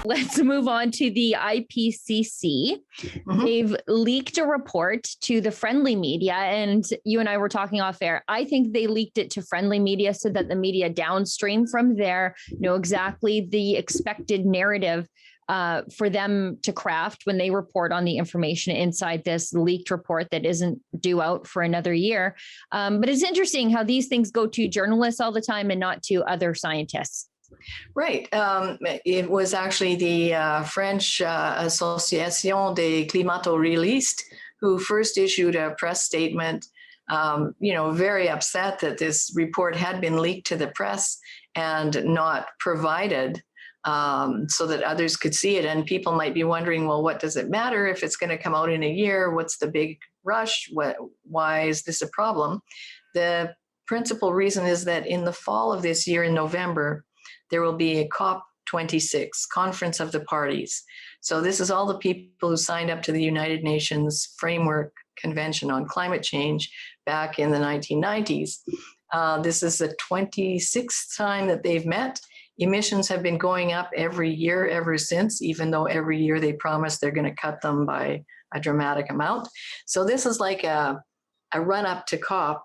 Let's move on to the IPCC. They've leaked a report to the friendly media, and you and I were talking off air. I think they leaked it to friendly media so that the media downstream from there know exactly the expected narrative for them to craft when they report on the information inside this leaked report that isn't due out for another year. But it's interesting how these things go to journalists all the time and not to other scientists. Right. It was actually the French Association des Climato-Realistes who first issued a press statement, very upset that this report had been leaked to the press and not provided so that others could see it. And people might be wondering, well, what does it matter if it's going to come out in a year? What's the big rush? Why is this a problem? The principal reason is that in the fall of this year, in November, there will be a COP26, Conference of the Parties. So this is all the people who signed up to the United Nations Framework Convention on Climate Change back in the 1990s. This is the 26th time that they've met. Emissions have been going up every year ever since, even though every year they promise they're going to cut them by a dramatic amount. So this is like a run-up to COP.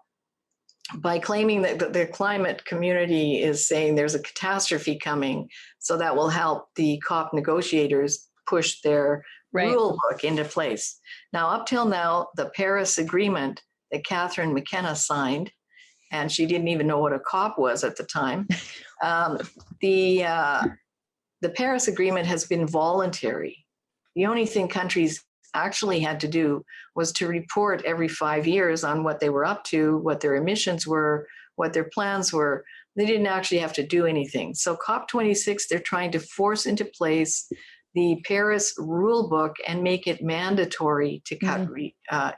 By claiming that the climate community is saying there's a catastrophe coming, so that will help the COP negotiators push their rule book into place. Now, up till now, the Paris Agreement that Catherine McKenna signed, and she didn't even know what a COP was at the time, the Paris Agreement has been voluntary. The only thing countries actually had to do was to report every 5 years on what they were up to, what their emissions were, what their plans were. They didn't actually have to do anything. So COP26, they're trying to force into place the Paris rule book and make it mandatory to cut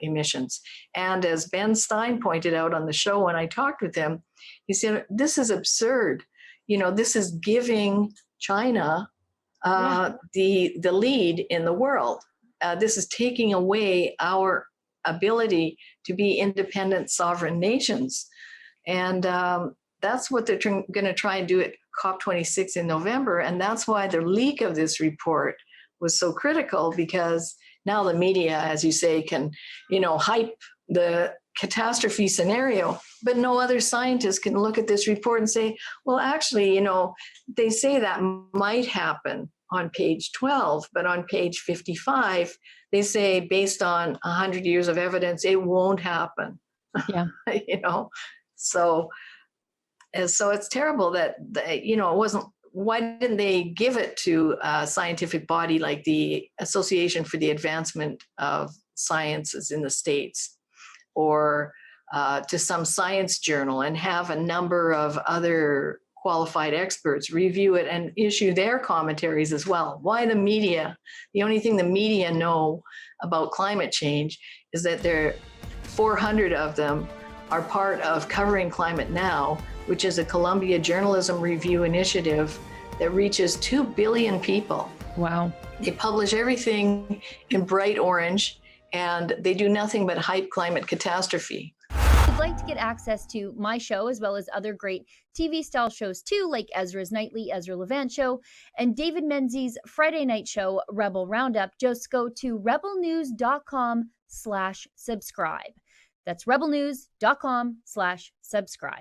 emissions. And as Ben Stein pointed out on the show when I talked with him, he said, this is absurd. This is giving China the lead in the world. This is taking away our ability to be independent sovereign nations. And that's what they're going to try and do at COP26 in November. And that's why the leak of this report was so critical, because now the media, as you say, can, hype the catastrophe scenario, but no other scientist can look at this report and say, well, actually, they say that might happen on page 12, but on page 55, they say based on 100 years of evidence, it won't happen. Yeah. So it's terrible that, it wasn't, why didn't they give it to a scientific body like the Association for the Advancement of Sciences in the States, or to some science journal, and have a number of other qualified experts review it and issue their commentaries as well? Why the media? The only thing the media know about climate change is that 400 of them are part of Covering Climate Now, which is a Columbia Journalism Review initiative that reaches 2 billion people. Wow. They publish everything in bright orange, and they do nothing but hype climate catastrophe. If you'd like to get access to my show, as well as other great TV-style shows too, like Ezra's Nightly, Ezra Levant Show, and David Menzies' Friday night show, Rebel Roundup, just go to rebelnews.com/subscribe. That's rebelnews.com/subscribe.